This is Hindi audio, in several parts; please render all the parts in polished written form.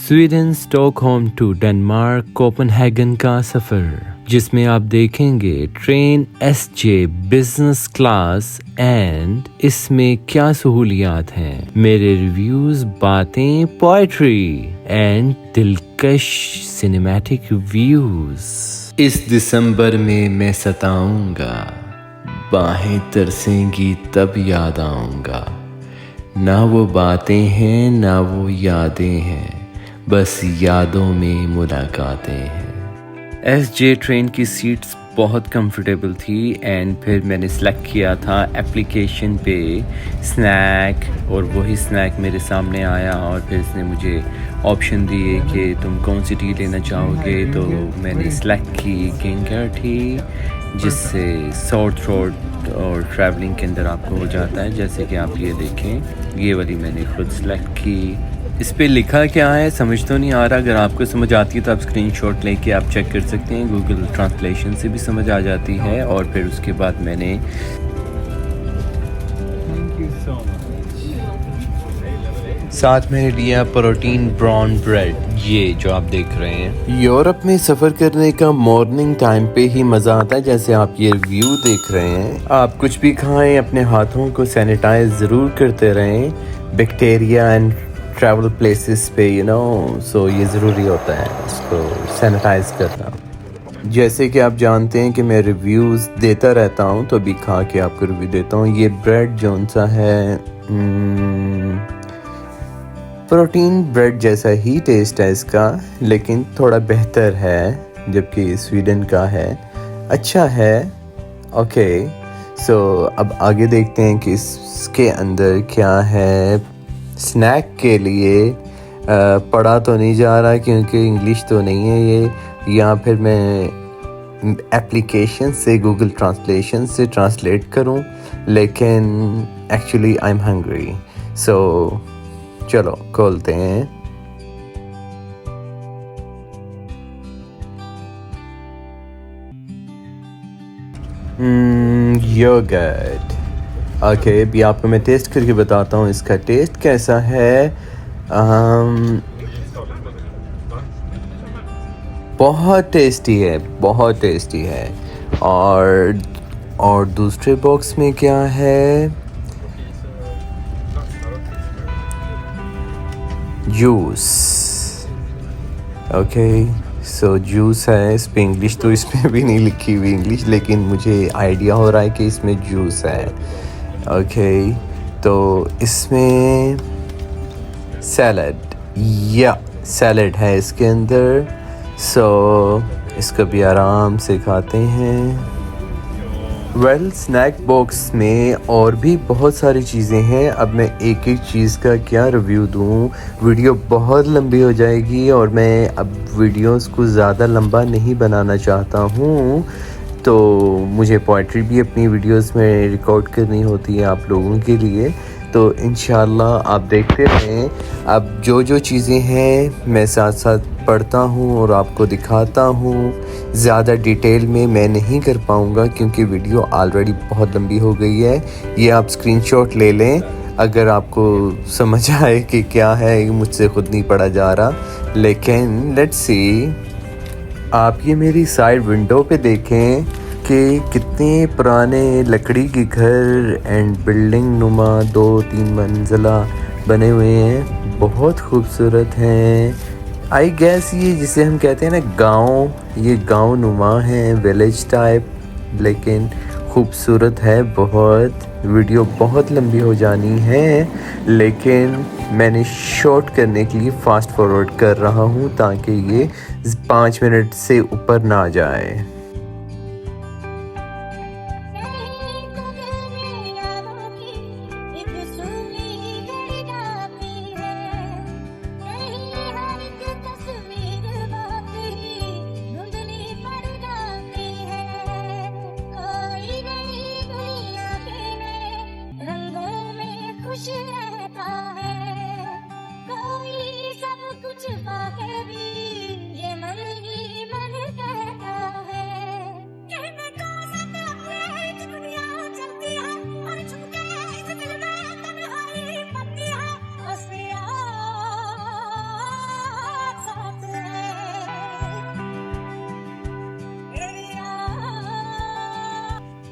Sweden Stockholm to Denmark Copenhagen का सफ़र, जिसमें आप देखेंगे train SJ business class and इसमें क्या सहूलियात हैं, मेरे रिव्यूज़, बातें, पोएट्री एंड दिलकश सिनेमैटिक व्यूज़। इस दिसंबर में मैं सताऊंगा, बाहें तरसेंगी तब याद आऊंगा, ना वो बातें हैं ना वो यादें हैं, बस यादों में मुलाकातें हैं। SJ ट्रेन की सीट्स बहुत कंफर्टेबल थी एंड फिर मैंने सेलेक्ट किया था एप्लीकेशन पे स्नैक, और वही स्नैक मेरे सामने आया और फिर इसने मुझे ऑप्शन दिए कि तुम कौन सी टी लेना चाहोगे, तो मैंने सेलेक्ट की किंगर टी, जिससे सॉर थ्रोट और ट्रैवलिंग के अंदर आपको हो जाता है। जैसे कि आप ये देखें, ये वाली मैंने खुद सेलेक्ट की। इस पे लिखा क्या है समझ तो नहीं आ रहा, अगर आपको समझ आती है तो आप स्क्रीनशॉट लेके आप चेक कर सकते हैं, गूगल ट्रांसलेशन से भी समझ आ जाती है। और फिर उसके बाद मैंने साथ में लिया प्रोटीन ब्राउन ब्रेड, ये जो आप देख रहे हैं। यूरोप में सफ़र करने का मॉर्निंग टाइम पे ही मज़ा आता है, जैसे आप ये व्यू देख रहे हैं। आप कुछ भी खाएं, अपने हाथों को सैनिटाइज ज़रूर करते रहें, बैक्टीरिया एंड ट्रैवल प्लेसेस पे सो ये ज़रूरी होता है इसको सैनिटाइज करना। जैसे कि आप जानते हैं कि मैं रिव्यूज़ देता रहता हूँ, तो अभी खा के आपको रिव्यू देता हूँ। ये ब्रेड जौन सा है प्रोटीन ब्रेड जैसा ही टेस्ट है इसका, लेकिन थोड़ा बेहतर है, जबकि स्वीडन का है अच्छा है। ओके, सो अब आगे देखते हैं कि इसके अंदर क्या है। स्नैक के लिए पढ़ा तो नहीं जा रहा क्योंकि इंग्लिश तो नहीं है ये, या फिर मैं एप्लीकेशन से गूगल ट्रांसलेशन से ट्रांसलेट करूं, लेकिन एक्चुअली आई एम हंग्री, सो चलो खोलते हैं। योगर्ट। ओके, अभी आपको मैं टेस्ट करके बताता हूँ इसका टेस्ट कैसा है। बहुत टेस्टी है, बहुत टेस्टी है। और दूसरे बॉक्स में क्या है, जूस। ओके, सो जूस है, इस पे इंग्लिश तो इसमें भी नहीं लिखी हुई इंग्लिश, लेकिन मुझे आइडिया हो रहा है कि इसमें जूस है। ओके, तो इसमें सैलड है इसके अंदर, सो इसको भी आराम से खाते हैं। स्नैक बॉक्स में और भी बहुत सारी चीज़ें हैं। अब मैं एक एक चीज़ का क्या रिव्यू दूँ, वीडियो बहुत लंबी हो जाएगी और मैं अब वीडियोस को ज़्यादा लंबा नहीं बनाना चाहता हूँ, तो मुझे पोइट्री भी अपनी वीडियोस में रिकॉर्ड करनी होती है आप लोगों के लिए, तो इंशाल्लाह आप देखते रहें। अब जो चीज़ें हैं मैं साथ साथ पढ़ता हूँ और आपको दिखाता हूँ। ज़्यादा डिटेल में मैं नहीं कर पाऊँगा क्योंकि वीडियो ऑलरेडी बहुत लंबी हो गई है। ये आप स्क्रीनशॉट ले लें अगर आपको समझ आए कि क्या है, ये मुझसे खुद नहीं पढ़ा जा रहा। लेकिन लेट्स सी, आप ये मेरी साइड विंडो पे देखें कि कितने पुराने लकड़ी के घर एंड बिल्डिंग नुमा 2-3 मंजिला बने हुए हैं, बहुत खूबसूरत हैं। आई गेस ये जिसे हम कहते हैं ना गांव, ये गांव नुमा है, विलेज टाइप, लेकिन खूबसूरत है बहुत। वीडियो बहुत लंबी हो जानी है, लेकिन मैंने शॉर्ट करने के लिए फास्ट फॉरवर्ड कर रहा हूँ ताकि ये 5 मिनट से ऊपर ना जाए। कुछ पाके भी ये मन ही मन कहता है।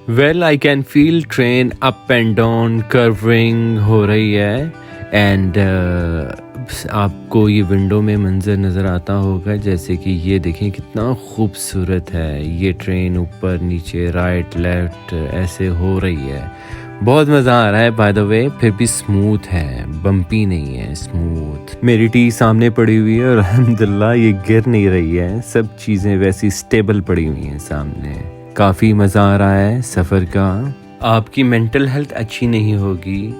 Well, I can feel train up and down curving हो रही है and आपको ये विंडो में मंजर नज़र आता होगा जैसे कि ये देखें कितना खूबसूरत है। ये ट्रेन ऊपर नीचे राइट लेफ्ट ऐसे हो रही है, बहुत मज़ा आ रहा है। बाय द वे फिर भी स्मूथ है, बम्पी नहीं है, स्मूथ। मेरी टी सामने पड़ी हुई है और अल्हम्दुलिल्लाह ये गिर नहीं रही है, सब चीज़ें वैसी स्टेबल पड़ी हुई हैं सामने। काफ़ी मज़ा आ रहा है सफ़र का। आपकी मेंटल हेल्थ अच्छी नहीं होगी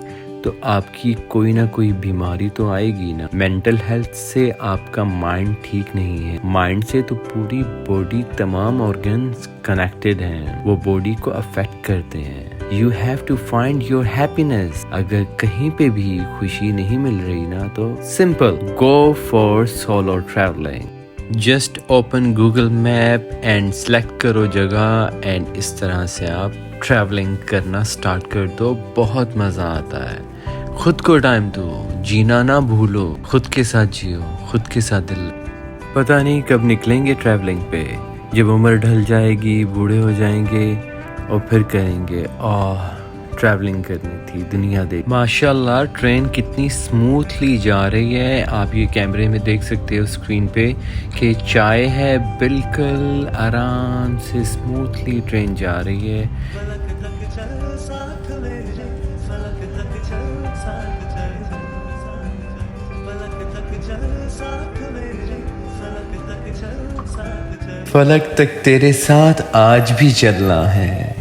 तो आपकी कोई ना कोई बीमारी तो आएगी ना। मेंटल हेल्थ से आपका माइंड ठीक नहीं है, माइंड से तो पूरी बॉडी, तमाम ऑर्गन्स कनेक्टेड हैं, वो बॉडी को अफेक्ट करते हैं। You have to find your happiness. अगर कहीं पे भी खुशी नहीं मिल रही ना तो simple go for solo travelling. Just open Google map and select करो जगह एंड इस तरह से आप ट्रैवलिंग करना स्टार्ट कर दो। बहुत मज़ा आता है। खुद को टाइम दो, जीना ना भूलो, खुद के साथ जियो, खुद के साथ दिल। पता नहीं कब निकलेंगे ट्रैवलिंग पे, जब उम्र ढल जाएगी, बूढ़े हो जाएंगे और फिर कहेंगे ट्रैवलिंग करनी थी, दुनिया देख। माशाल्लाह ट्रेन कितनी स्मूथली जा रही है। आप ये कैमरे में देख सकते हो स्क्रीन पे कि चाय है, बिल्कुल आराम से स्मूथली ट्रेन जा रही है। फलक तक तेरे साथ आज भी चलना है,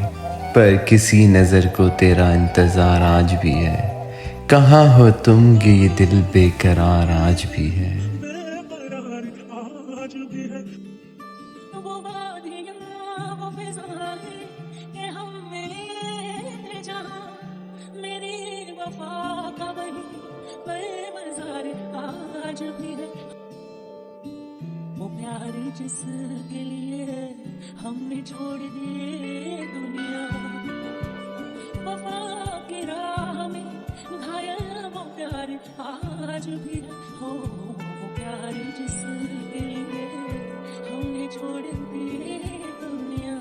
पर किसी नज़र को तेरा इंतज़ार आज भी है। कहाँ हो तुम ये दिल बेकरार आज भी है। जिसके लिए हमने छोड़ दी दुनिया, वफा की राह में घायल वो प्यार आज भी हो। वो प्यार जिसके लिए हमने छोड़ दी दुनिया।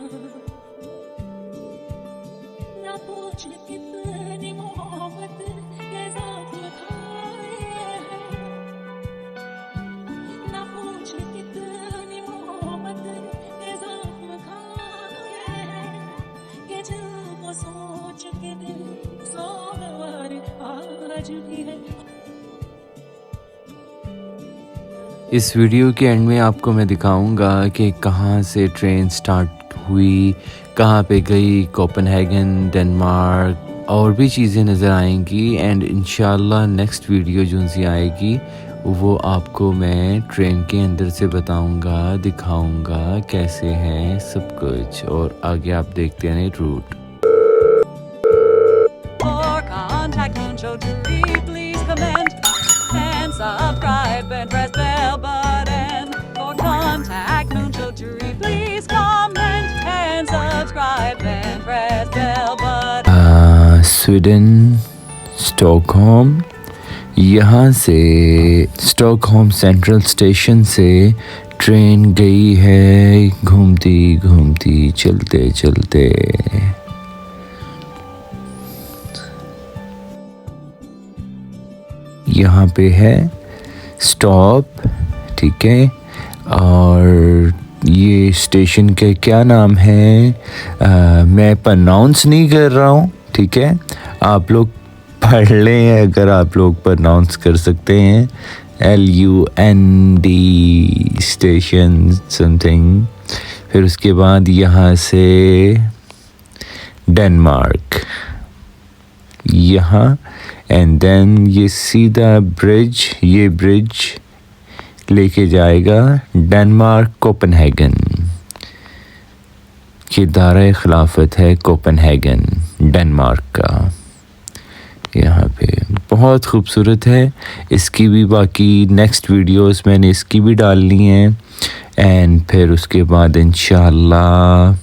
ना पूछ कितनी मोहब्बत के साथ खाए हैं, ना पूछ कितनी मोहब्बत के साथ खाए हैं, कि जिनको सोच के दिल सोमवार आज भी है। इस वीडियो के एंड में आपको मैं दिखाऊंगा कि कहाँ से ट्रेन स्टार्ट हुई, कहाँ पे गई, कोपेनहेगन, डेनमार्क, और भी चीज़ें नज़र आएंगी। एंड इंशाल्लाह नेक्स्ट वीडियो जो सी आएगी वो आपको मैं ट्रेन के अंदर से बताऊंगा, दिखाऊंगा कैसे है सब कुछ, और आगे आप देखते हैं root. Subscribe and press bell button. For contact Moonshot Jury, please comment and subscribe and press bell button. Sweden, Stockholm. यहाँ से स्टॉकहोम सेंट्रल स्टेशन से ट्रेन गई है घूमती घूमती, चलते चलते। यहाँ पे है स्टॉप, ठीक है। और ये स्टेशन के क्या नाम है मैं प्रोनाउंस नहीं कर रहा हूँ, ठीक है। आप लोग पढ़ लें अगर आप लोग प्रोनाउंस कर सकते हैं। LUND station something. फिर उसके बाद यहाँ से डेनमार्क यहाँ, एंड देन ये सीधा ब्रिज, ये ब्रिज लेके जाएगा डेनमार्क कोपेनहेगन। ये दायरा खिलाफत है कोपेनहेगन डेनमार्क का। यहाँ पे बहुत खूबसूरत है। इसकी भी बाकी नेक्स्ट वीडियोस मैंने इसकी भी डालनी है। एंड फिर उसके बाद इंशाअल्लाह